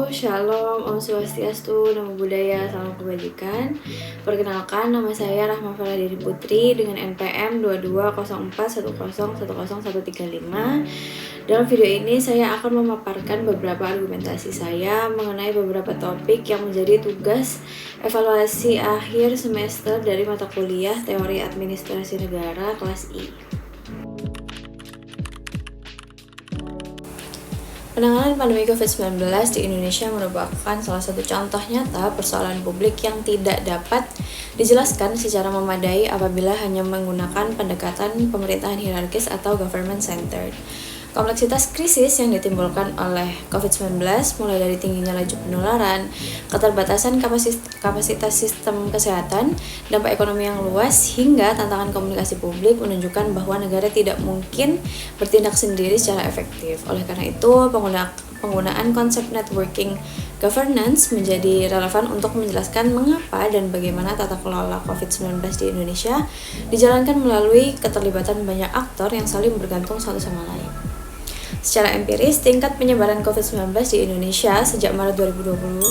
Shalom, Om Swastiastu, Namo Buddhaya, Salam Kebajikan. Perkenalkan, nama saya Rahma Faladiri Putri dengan NPM 220410101035. Dalam video ini saya akan memaparkan beberapa argumentasi saya mengenai beberapa topik yang menjadi tugas evaluasi akhir semester dari mata kuliah Teori Administrasi Negara kelas I. Penanganan pandemi COVID-19 di Indonesia merupakan salah satu contoh nyata persoalan publik yang tidak dapat dijelaskan secara memadai apabila hanya menggunakan pendekatan pemerintahan hierarkis atau government-centered. Kompleksitas krisis yang ditimbulkan oleh COVID-19 mulai dari tingginya laju penularan, keterbatasan kapasitas sistem kesehatan, dampak ekonomi yang luas, hingga tantangan komunikasi publik menunjukkan bahwa negara tidak mungkin bertindak sendiri secara efektif. Oleh karena itu, penggunaan konsep networking governance menjadi relevan untuk menjelaskan mengapa dan bagaimana tata kelola COVID-19 di Indonesia dijalankan melalui keterlibatan banyak aktor yang saling bergantung satu sama lain. Secara empiris, tingkat penyebaran COVID-19 di Indonesia sejak Maret 2020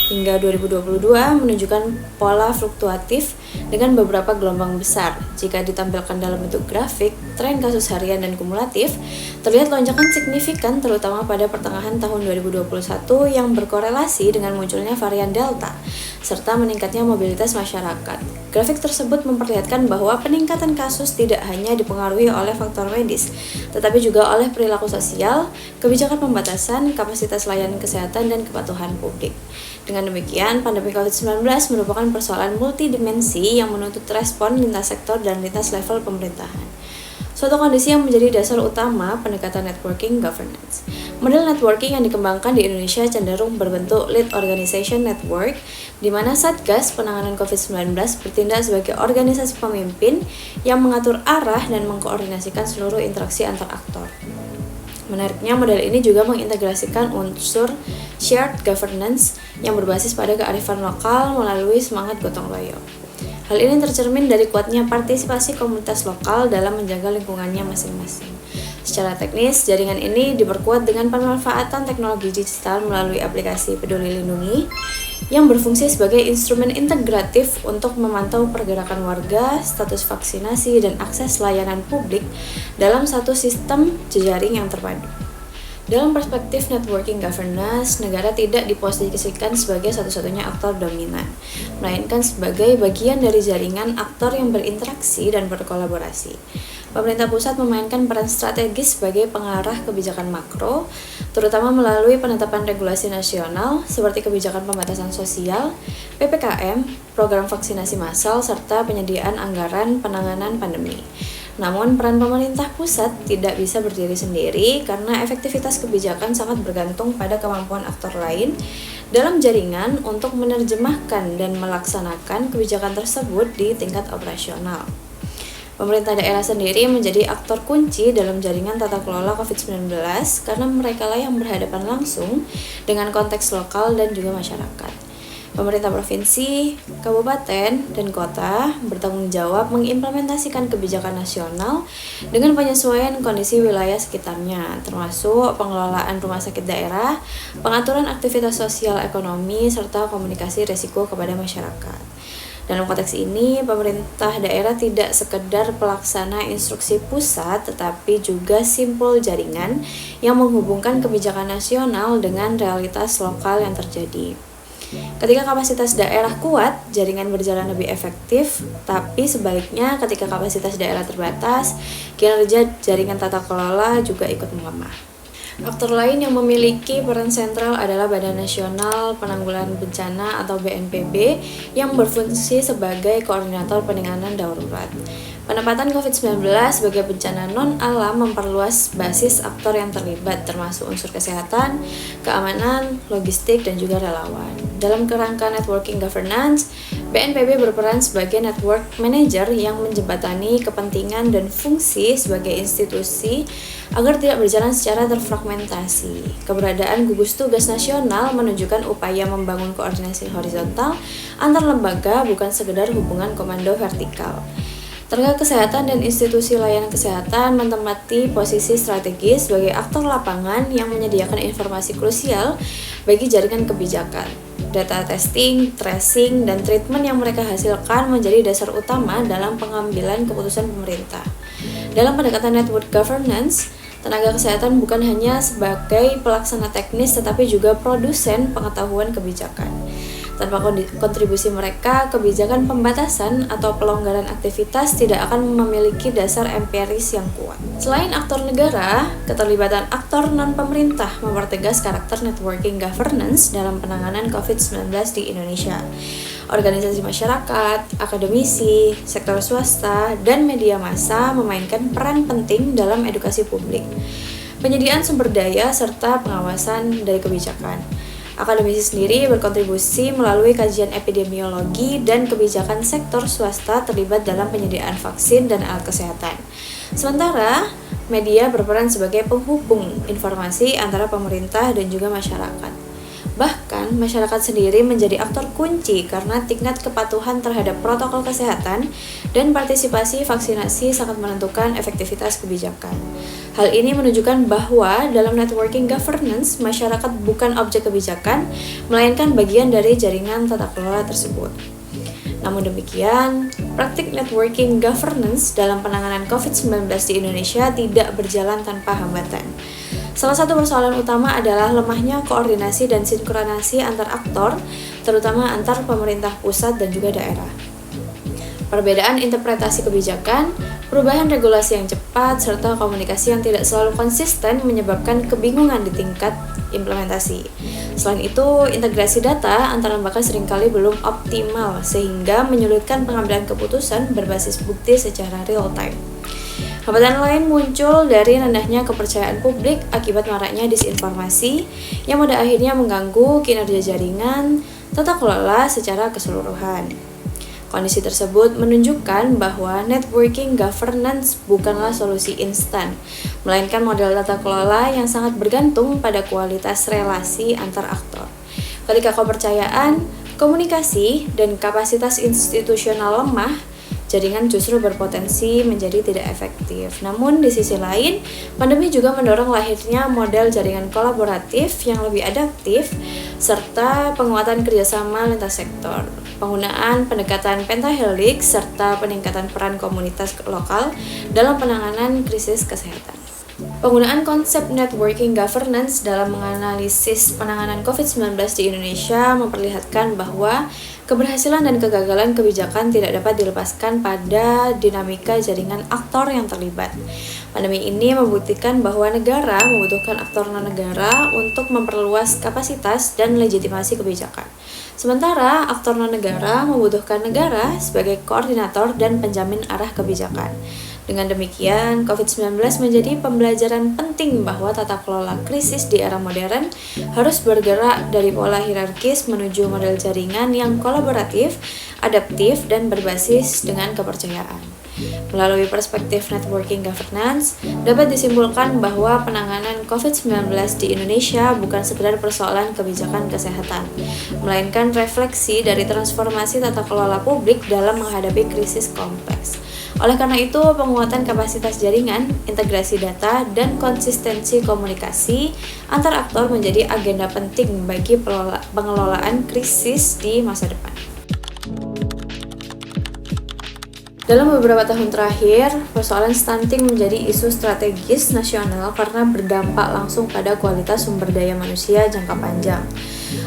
hingga 2022 menunjukkan pola fluktuatif dengan beberapa gelombang besar. Jika ditampilkan dalam bentuk grafik, tren kasus harian dan kumulatif terlihat lonjakan signifikan terutama pada pertengahan tahun 2021 yang berkorelasi dengan munculnya varian Delta serta meningkatnya mobilitas masyarakat. Grafik tersebut memperlihatkan bahwa peningkatan kasus tidak hanya dipengaruhi oleh faktor medis, tetapi juga oleh perilaku sosial, kebijakan pembatasan, kapasitas layanan kesehatan, dan kepatuhan publik. Dengan demikian, pandemi COVID-19 merupakan persoalan multidimensi yang menuntut respon lintas sektor dan lintas level pemerintahan. Suatu kondisi yang menjadi dasar utama pendekatan networking governance. Model networking yang dikembangkan di Indonesia cenderung berbentuk lead organization network, di mana Satgas Penanganan COVID-19 bertindak sebagai organisasi pemimpin yang mengatur arah dan mengkoordinasikan seluruh interaksi antar aktor. Menariknya, model ini juga mengintegrasikan unsur shared governance yang berbasis pada kearifan lokal melalui semangat gotong royong. Hal ini tercermin dari kuatnya partisipasi komunitas lokal dalam menjaga lingkungannya masing-masing. Secara teknis, jaringan ini diperkuat dengan pemanfaatan teknologi digital melalui aplikasi Peduli Lindungi yang berfungsi sebagai instrumen integratif untuk memantau pergerakan warga, status vaksinasi, dan akses layanan publik dalam satu sistem jejaring yang terpadu. Dalam perspektif networking governance, negara tidak diposisikan sebagai satu-satunya aktor dominan, melainkan sebagai bagian dari jaringan aktor yang berinteraksi dan berkolaborasi. Pemerintah pusat memainkan peran strategis sebagai pengarah kebijakan makro, terutama melalui penetapan regulasi nasional seperti kebijakan pembatasan sosial, PPKM, program vaksinasi massal, serta penyediaan anggaran penanganan pandemi. Namun, peran pemerintah pusat tidak bisa berdiri sendiri karena efektivitas kebijakan sangat bergantung pada kemampuan aktor lain dalam jaringan untuk menerjemahkan dan melaksanakan kebijakan tersebut di tingkat operasional. Pemerintah daerah sendiri menjadi aktor kunci dalam jaringan tata kelola COVID-19 karena merekalah yang berhadapan langsung dengan konteks lokal dan juga masyarakat. Pemerintah provinsi, kabupaten, dan kota bertanggung jawab mengimplementasikan kebijakan nasional dengan penyesuaian kondisi wilayah sekitarnya, termasuk pengelolaan rumah sakit daerah, pengaturan aktivitas sosial ekonomi, serta komunikasi risiko kepada masyarakat. Dalam konteks ini, pemerintah daerah tidak sekedar pelaksana instruksi pusat, tetapi juga simpul jaringan yang menghubungkan kebijakan nasional dengan realitas lokal yang terjadi. Ketika kapasitas daerah kuat, jaringan berjalan lebih efektif, tapi sebaliknya ketika kapasitas daerah terbatas, kinerja jaringan tata kelola juga ikut melemah. Aktor lain yang memiliki peran sentral adalah Badan Nasional Penanggulangan Bencana atau BNPB yang berfungsi sebagai koordinator penanganan darurat. Penempatan COVID-19 sebagai bencana non-alam memperluas basis aktor yang terlibat termasuk unsur kesehatan, keamanan, logistik, dan juga relawan. Dalam kerangka networking governance, BNPB berperan sebagai network manager yang menjembatani kepentingan dan fungsi sebagai institusi agar tidak berjalan secara terfragmentasi. Keberadaan gugus tugas nasional menunjukkan upaya membangun koordinasi horizontal antar lembaga, bukan sekedar hubungan komando vertikal. Tenaga kesehatan dan institusi layanan kesehatan menempati posisi strategis sebagai aktor lapangan yang menyediakan informasi krusial bagi jaringan kebijakan. Data testing, tracing, dan treatment yang mereka hasilkan menjadi dasar utama dalam pengambilan keputusan pemerintah. Dalam pendekatan network governance, tenaga kesehatan bukan hanya sebagai pelaksana teknis tetapi juga produsen pengetahuan kebijakan. Tanpa kontribusi mereka, kebijakan pembatasan atau pelonggaran aktivitas tidak akan memiliki dasar empiris yang kuat. Selain aktor negara, keterlibatan aktor non-pemerintah mempertegas karakter networking governance dalam penanganan COVID-19 di Indonesia. Organisasi masyarakat, akademisi, sektor swasta, dan media massa memainkan peran penting dalam edukasi publik, penyediaan sumber daya, serta pengawasan dari kebijakan. Akademisi sendiri berkontribusi melalui kajian epidemiologi dan kebijakan sektor swasta terlibat dalam penyediaan vaksin dan alat kesehatan. Sementara, media berperan sebagai penghubung informasi antara pemerintah dan juga masyarakat. Bahkan, masyarakat sendiri menjadi aktor kunci karena tingkat kepatuhan terhadap protokol kesehatan dan partisipasi vaksinasi sangat menentukan efektivitas kebijakan. Hal ini menunjukkan bahwa dalam networking governance, masyarakat bukan objek kebijakan, melainkan bagian dari jaringan tata kelola tersebut. Namun demikian, praktik networking governance dalam penanganan COVID-19 di Indonesia tidak berjalan tanpa hambatan. Salah satu persoalan utama adalah lemahnya koordinasi dan sinkronasi antar aktor, terutama antar pemerintah pusat dan juga daerah. Perbedaan interpretasi kebijakan, perubahan regulasi yang cepat, serta komunikasi yang tidak selalu konsisten menyebabkan kebingungan di tingkat implementasi. Selain itu, integrasi data antar lembaga seringkali belum optimal sehingga menyulitkan pengambilan keputusan berbasis bukti secara real time. Hambatan lain muncul dari rendahnya kepercayaan publik akibat maraknya disinformasi yang pada akhirnya mengganggu kinerja jaringan tata kelola secara keseluruhan. Kondisi tersebut menunjukkan bahwa networking governance bukanlah solusi instan, melainkan model tata kelola yang sangat bergantung pada kualitas relasi antar aktor. Ketika kepercayaan, komunikasi, dan kapasitas institusional lemah, jaringan justru berpotensi menjadi tidak efektif. Namun di sisi lain, pandemi juga mendorong lahirnya model jaringan kolaboratif yang lebih adaptif serta penguatan kerjasama lintas sektor, penggunaan pendekatan pentahelix, serta peningkatan peran komunitas lokal dalam penanganan krisis kesehatan. Penggunaan konsep networking governance dalam menganalisis penanganan COVID-19 di Indonesia memperlihatkan bahwa keberhasilan dan kegagalan kebijakan tidak dapat dilepaskan pada dinamika jaringan aktor yang terlibat. Pandemi ini membuktikan bahwa negara membutuhkan aktor non-negara untuk memperluas kapasitas dan legitimasi kebijakan. Sementara aktor non-negara membutuhkan negara sebagai koordinator dan penjamin arah kebijakan. Dengan demikian, COVID-19 menjadi pembelajaran penting bahwa tata kelola krisis di era modern harus bergerak dari pola hierarkis menuju model jaringan yang kolaboratif, adaptif, dan berbasis dengan kepercayaan. Melalui perspektif networking governance, dapat disimpulkan bahwa penanganan COVID-19 di Indonesia bukan sekedar persoalan kebijakan kesehatan, melainkan refleksi dari transformasi tata kelola publik dalam menghadapi krisis kompleks. Oleh karena itu, penguatan kapasitas jaringan, integrasi data, dan konsistensi komunikasi antar aktor menjadi agenda penting bagi pengelolaan krisis di masa depan. Dalam beberapa tahun terakhir, persoalan stunting menjadi isu strategis nasional karena berdampak langsung pada kualitas sumber daya manusia jangka panjang.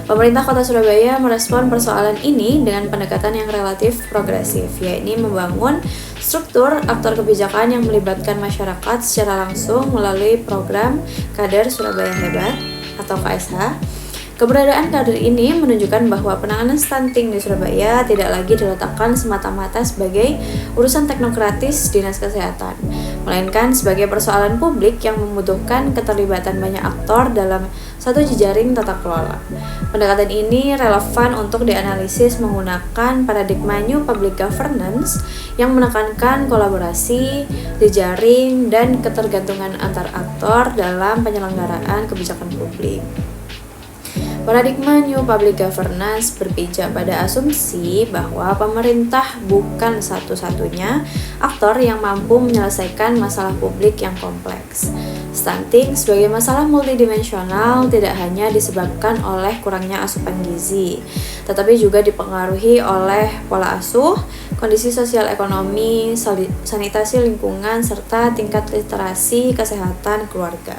Pemerintah Kota Surabaya merespon persoalan ini dengan pendekatan yang relatif progresif, yaitu membangun struktur aktor kebijakan yang melibatkan masyarakat secara langsung melalui program Kader Surabaya Hebat atau KSH. Keberadaan kader ini menunjukkan bahwa penanganan stunting di Surabaya tidak lagi diletakkan semata-mata sebagai urusan teknokratis Dinas Kesehatan, melainkan sebagai persoalan publik yang membutuhkan keterlibatan banyak aktor dalam satu jejaring tata kelola. Pendekatan ini relevan untuk dianalisis menggunakan paradigma New Public Governance yang menekankan kolaborasi, jejaring, dan ketergantungan antar aktor dalam penyelenggaraan kebijakan publik. Paradigma New Public Governance berpijak pada asumsi bahwa pemerintah bukan satu-satunya aktor yang mampu menyelesaikan masalah publik yang kompleks. Stunting sebagai masalah multidimensional tidak hanya disebabkan oleh kurangnya asupan gizi, tetapi juga dipengaruhi oleh pola asuh, kondisi sosial ekonomi, sanitasi lingkungan, serta tingkat literasi kesehatan keluarga.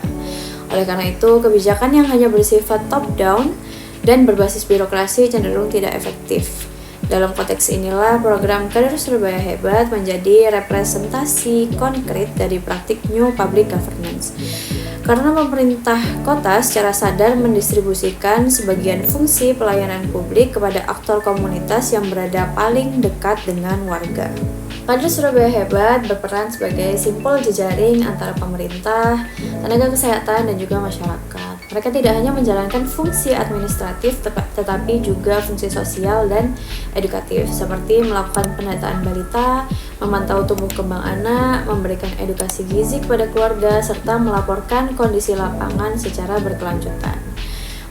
Oleh karena itu, kebijakan yang hanya bersifat top-down dan berbasis birokrasi cenderung tidak efektif. Dalam konteks inilah, program Kader Surabaya Hebat menjadi representasi konkret dari praktik New Public Governance. Karena pemerintah kota secara sadar mendistribusikan sebagian fungsi pelayanan publik kepada aktor komunitas yang berada paling dekat dengan warga. Kader Surabaya Hebat berperan sebagai simpul jejaring antara pemerintah, tenaga kesehatan, dan juga masyarakat. Mereka tidak hanya menjalankan fungsi administratif, tetapi juga fungsi sosial dan edukatif, seperti melakukan pendataan balita, memantau tumbuh kembang anak, memberikan edukasi gizi kepada keluarga, serta melaporkan kondisi lapangan secara berkelanjutan.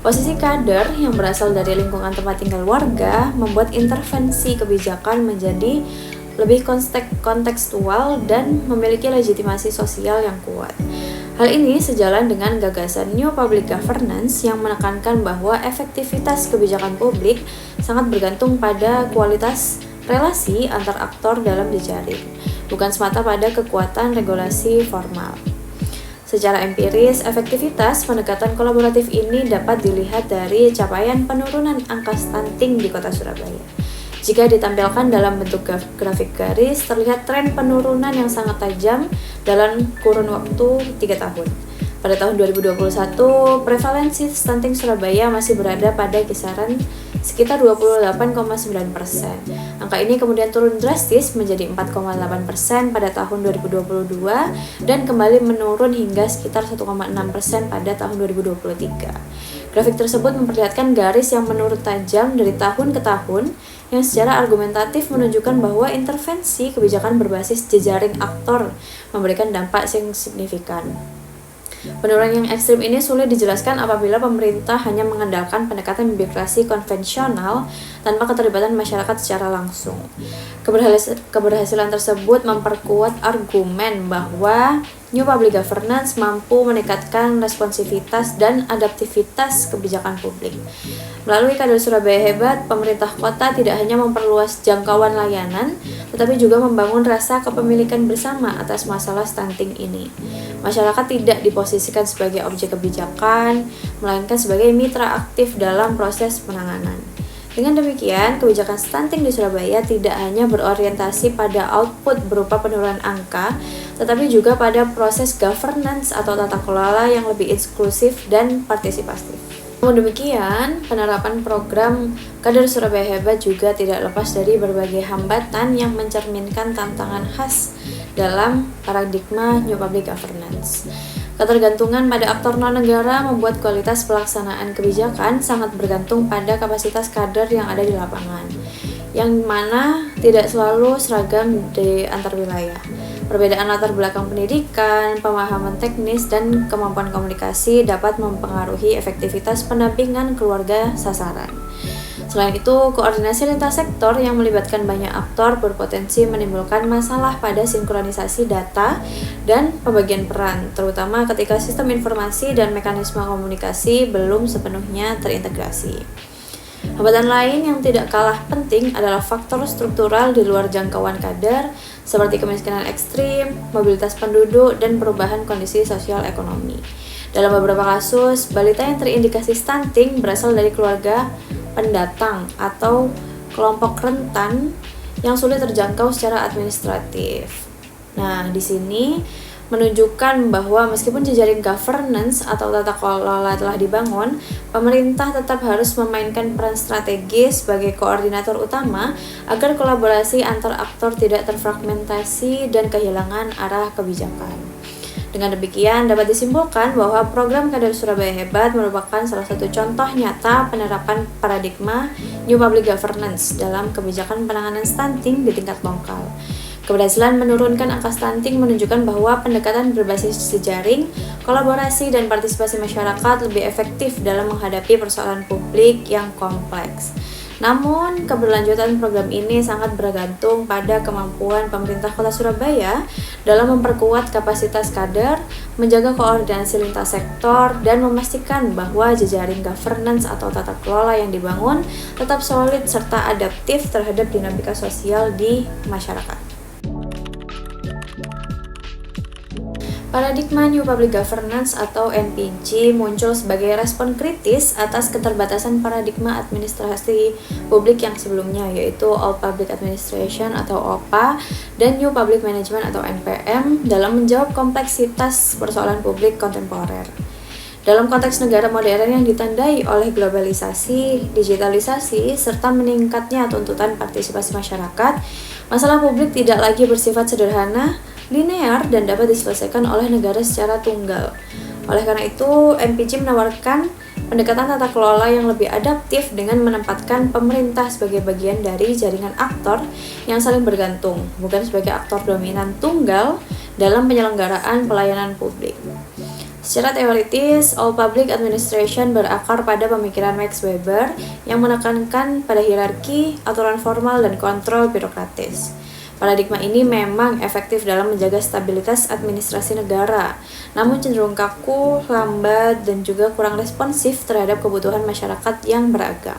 Posisi kader yang berasal dari lingkungan tempat tinggal warga membuat intervensi kebijakan menjadi lebih kontekstual dan memiliki legitimasi sosial yang kuat. Hal ini sejalan dengan gagasan New Public Governance yang menekankan bahwa efektivitas kebijakan publik sangat bergantung pada kualitas relasi antar aktor dalam jejaring, bukan semata pada kekuatan regulasi formal. Secara empiris, efektivitas pendekatan kolaboratif ini dapat dilihat dari capaian penurunan angka stunting di Kota Surabaya. Jika ditampilkan dalam bentuk grafik garis, terlihat tren penurunan yang sangat tajam dalam kurun waktu 3 tahun. Pada tahun 2021, prevalensi stunting Surabaya masih berada pada kisaran sekitar 28,9%. Angka ini kemudian turun drastis menjadi 4,8% pada tahun 2022 dan kembali menurun hingga sekitar 1,6% pada tahun 2023. Grafik tersebut memperlihatkan garis yang menurun tajam dari tahun ke tahun yang secara argumentatif menunjukkan bahwa intervensi kebijakan berbasis jejaring aktor memberikan dampak yang signifikan. Penurunan yang ekstrim ini sulit dijelaskan apabila pemerintah hanya mengandalkan pendekatan birokrasi konvensional tanpa keterlibatan masyarakat secara langsung. Keberhasilan tersebut memperkuat argumen bahwa New Public Governance mampu meningkatkan responsivitas dan adaptivitas kebijakan publik. Melalui Kader Surabaya Hebat, pemerintah kota tidak hanya memperluas jangkauan layanan, tetapi juga membangun rasa kepemilikan bersama atas masalah stunting ini. Masyarakat tidak diposisikan sebagai objek kebijakan, melainkan sebagai mitra aktif dalam proses penanganan. Dengan demikian, kebijakan stunting di Surabaya tidak hanya berorientasi pada output berupa penurunan angka, tetapi juga pada proses governance atau tata kelola yang lebih inklusif dan partisipatif. Namun demikian, penerapan program Kader Surabaya Hebat juga tidak lepas dari berbagai hambatan yang mencerminkan tantangan khas dalam paradigma New Public Governance. Ketergantungan pada aktor non-negara membuat kualitas pelaksanaan kebijakan sangat bergantung pada kapasitas kader yang ada di lapangan, yang mana tidak selalu seragam di antar wilayah. Perbedaan latar belakang pendidikan, pemahaman teknis, dan kemampuan komunikasi dapat mempengaruhi efektivitas pendampingan keluarga sasaran. Selain itu, koordinasi lintas sektor yang melibatkan banyak aktor berpotensi menimbulkan masalah pada sinkronisasi data dan pembagian peran, terutama ketika sistem informasi dan mekanisme komunikasi belum sepenuhnya terintegrasi. Hambatan lain yang tidak kalah penting adalah faktor struktural di luar jangkauan kader, seperti kemiskinan ekstrim, mobilitas penduduk, dan perubahan kondisi sosial ekonomi. Dalam beberapa kasus, balita yang terindikasi stunting berasal dari keluarga pendatang atau kelompok rentan yang sulit terjangkau secara administratif. Nah, di sini menunjukkan bahwa meskipun jejaring governance atau tata kelola telah dibangun, pemerintah tetap harus memainkan peran strategis sebagai koordinator utama agar kolaborasi antar aktor tidak terfragmentasi dan kehilangan arah kebijakan. Dengan demikian, dapat disimpulkan bahwa program Kader Surabaya Hebat merupakan salah satu contoh nyata penerapan paradigma New Public Governance dalam kebijakan penanganan stunting di tingkat lokal. Keberhasilan menurunkan angka stunting menunjukkan bahwa pendekatan berbasis jejaring, kolaborasi, dan partisipasi masyarakat lebih efektif dalam menghadapi persoalan publik yang kompleks. Namun, keberlanjutan program ini sangat bergantung pada kemampuan pemerintah Kota Surabaya dalam memperkuat kapasitas kader, menjaga koordinasi lintas sektor, dan memastikan bahwa jejaring governance atau tata kelola yang dibangun tetap solid serta adaptif terhadap dinamika sosial di masyarakat. Paradigma New Public Governance atau NPG muncul sebagai respon kritis atas keterbatasan paradigma administrasi publik yang sebelumnya, yaitu Old Public Administration atau OPA dan New Public Management atau NPM, dalam menjawab kompleksitas persoalan publik kontemporer. Dalam konteks negara modern yang ditandai oleh globalisasi, digitalisasi, serta meningkatnya tuntutan partisipasi masyarakat, masalah publik tidak lagi bersifat sederhana, linear, dan dapat diselesaikan oleh negara secara tunggal. Oleh karena itu, NPG menawarkan pendekatan tata kelola yang lebih adaptif dengan menempatkan pemerintah sebagai bagian dari jaringan aktor yang saling bergantung, bukan sebagai aktor dominan tunggal dalam penyelenggaraan pelayanan publik. Secara teoritis, All Public Administration berakar pada pemikiran Max Weber yang menekankan pada hierarki, aturan formal, dan kontrol birokratis. Paradigma ini memang efektif dalam menjaga stabilitas administrasi negara, namun cenderung kaku, lambat, dan juga kurang responsif terhadap kebutuhan masyarakat yang beragam.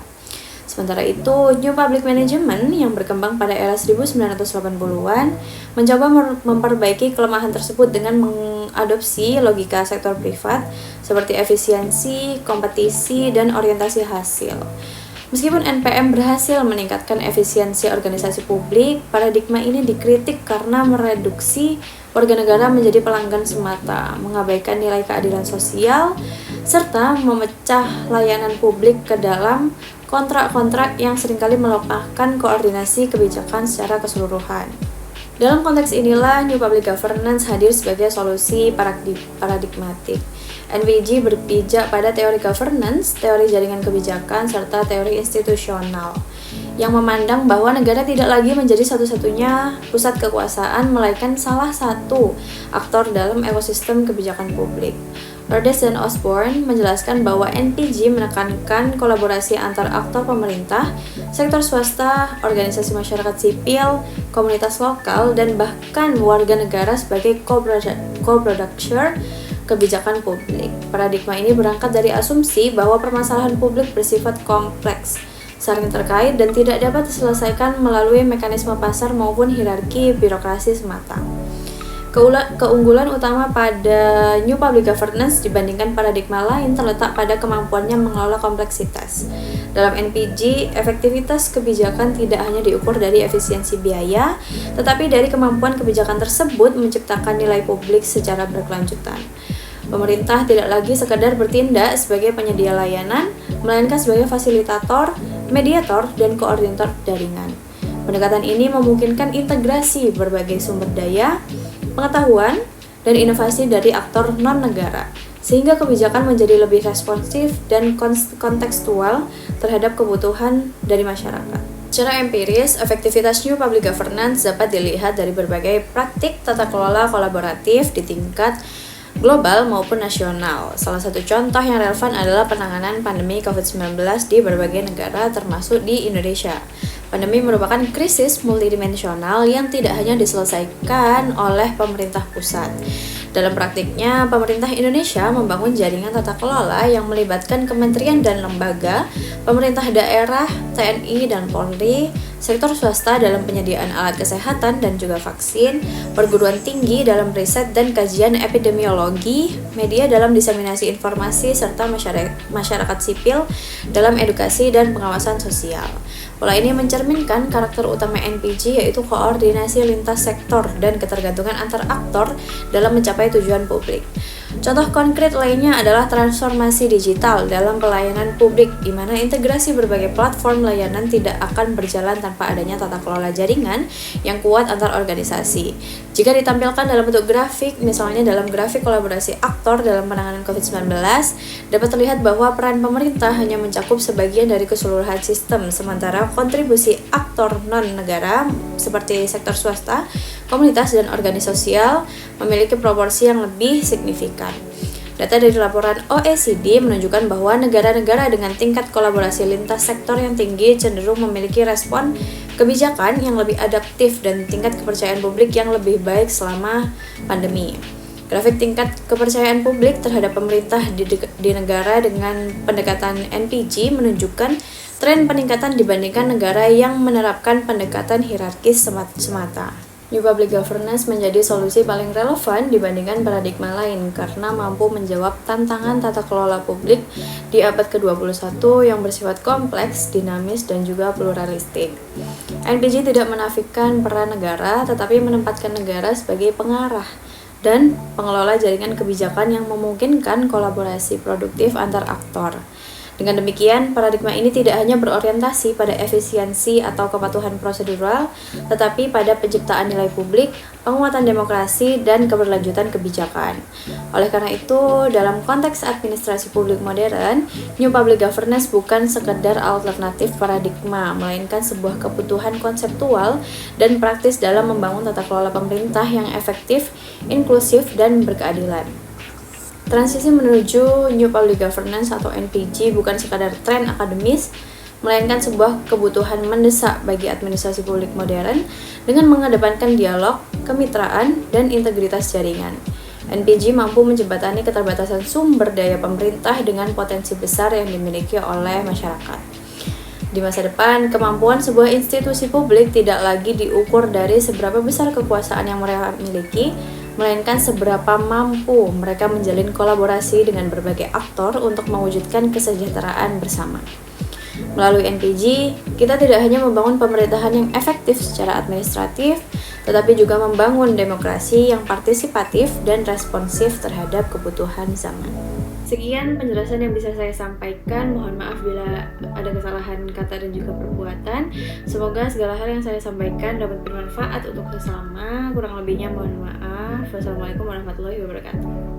Sementara itu, New Public Management yang berkembang pada era 1980-an mencoba memperbaiki kelemahan tersebut dengan mengadopsi logika sektor privat seperti efisiensi, kompetisi, dan orientasi hasil. Meskipun NPM berhasil meningkatkan efisiensi organisasi publik, paradigma ini dikritik karena mereduksi warga negara menjadi pelanggan semata, mengabaikan nilai keadilan sosial, serta memecah layanan publik ke dalam kontrak-kontrak yang seringkali melupakan koordinasi kebijakan secara keseluruhan. Dalam konteks inilah, New Public Governance hadir sebagai solusi paradigmatik. NPG berpijak pada teori governance, teori jaringan kebijakan, serta teori institusional yang memandang bahwa negara tidak lagi menjadi satu-satunya pusat kekuasaan, melainkan salah satu aktor dalam ekosistem kebijakan publik. Rhodes dan Osborne menjelaskan bahwa NPG menekankan kolaborasi antar aktor pemerintah, sektor swasta, organisasi masyarakat sipil, komunitas lokal, dan bahkan warga negara sebagai co-producer kebijakan publik. Paradigma ini berangkat dari asumsi bahwa permasalahan publik bersifat kompleks, saling terkait, dan tidak dapat diselesaikan melalui mekanisme pasar maupun hierarki birokrasi semata. Keunggulan utama pada New Public Governance dibandingkan paradigma lain terletak pada kemampuannya mengelola kompleksitas. Dalam NPG, efektivitas kebijakan tidak hanya diukur dari efisiensi biaya, tetapi dari kemampuan kebijakan tersebut menciptakan nilai publik secara berkelanjutan. Pemerintah tidak lagi sekadar bertindak sebagai penyedia layanan, melainkan sebagai fasilitator, mediator, dan koordinator jaringan. Pendekatan ini memungkinkan integrasi berbagai sumber daya, pengetahuan, dan inovasi dari aktor non-negara, sehingga kebijakan menjadi lebih responsif dan kontekstual terhadap kebutuhan dari masyarakat. Secara empiris, efektivitas New Public Governance dapat dilihat dari berbagai praktik tata kelola kolaboratif di tingkat global maupun nasional. Salah satu contoh yang relevan adalah penanganan pandemi COVID-19 di berbagai negara termasuk di Indonesia. Pandemi merupakan krisis multidimensional yang tidak hanya diselesaikan oleh pemerintah pusat. Dalam praktiknya, pemerintah Indonesia membangun jaringan tata kelola yang melibatkan kementerian dan lembaga, pemerintah daerah, TNI dan Polri, sektor swasta dalam penyediaan alat kesehatan dan juga vaksin, perguruan tinggi dalam riset dan kajian epidemiologi, media dalam diseminasi informasi, serta masyarakat sipil dalam edukasi dan pengawasan sosial. Pola ini mencerminkan karakter utama NPG, yaitu koordinasi lintas sektor dan ketergantungan antar aktor dalam mencapai tujuan publik. Contoh konkret lainnya adalah transformasi digital dalam pelayanan publik, di mana integrasi berbagai platform layanan tidak akan berjalan tanpa adanya tata kelola jaringan yang kuat antar organisasi. Jika ditampilkan dalam bentuk grafik, misalnya dalam grafik kolaborasi aktor dalam penanganan COVID-19, dapat terlihat bahwa peran pemerintah hanya mencakup sebagian dari keseluruhan sistem, sementara kontribusi aktor non-negara seperti sektor swasta, komunitas, dan organisasi sosial memiliki proporsi yang lebih signifikan. Data dari laporan OECD menunjukkan bahwa negara-negara dengan tingkat kolaborasi lintas sektor yang tinggi cenderung memiliki respon kebijakan yang lebih adaptif dan tingkat kepercayaan publik yang lebih baik selama pandemi. Grafik tingkat kepercayaan publik terhadap pemerintah di negara dengan pendekatan NPG menunjukkan tren peningkatan dibandingkan negara yang menerapkan pendekatan hierarkis semata. New Public Governance menjadi solusi paling relevan dibandingkan paradigma lain karena mampu menjawab tantangan tata kelola publik di abad ke-21 yang bersifat kompleks, dinamis, dan juga pluralistik. NPG tidak menafikan peran negara, tetapi menempatkan negara sebagai pengarah dan pengelola jaringan kebijakan yang memungkinkan kolaborasi produktif antar aktor. Dengan demikian, paradigma ini tidak hanya berorientasi pada efisiensi atau kepatuhan prosedural, tetapi pada penciptaan nilai publik, penguatan demokrasi, dan keberlanjutan kebijakan. Oleh karena itu, dalam konteks administrasi publik modern, New Public Governance bukan sekedar alternatif paradigma, melainkan sebuah kebutuhan konseptual dan praktis dalam membangun tata kelola pemerintah yang efektif, inklusif, dan berkeadilan. Transisi menuju New Public Governance atau NPG bukan sekadar tren akademis, melainkan sebuah kebutuhan mendesak bagi administrasi publik modern dengan mengedepankan dialog, kemitraan, dan integritas jaringan. NPG mampu menjembatani keterbatasan sumber daya pemerintah dengan potensi besar yang dimiliki oleh masyarakat. Di masa depan, kemampuan sebuah institusi publik tidak lagi diukur dari seberapa besar kekuasaan yang mereka miliki, melainkan seberapa mampu mereka menjalin kolaborasi dengan berbagai aktor untuk mewujudkan kesejahteraan bersama. Melalui NPG, kita tidak hanya membangun pemerintahan yang efektif secara administratif, tetapi juga membangun demokrasi yang partisipatif dan responsif terhadap kebutuhan zaman. Sekian penjelasan yang bisa saya sampaikan. Mohon maaf bila ada kesalahan kata dan juga perbuatan. Semoga segala hal yang saya sampaikan dapat bermanfaat untuk sesama. Kurang lebihnya mohon maaf. Wassalamualaikum warahmatullahi wabarakatuh.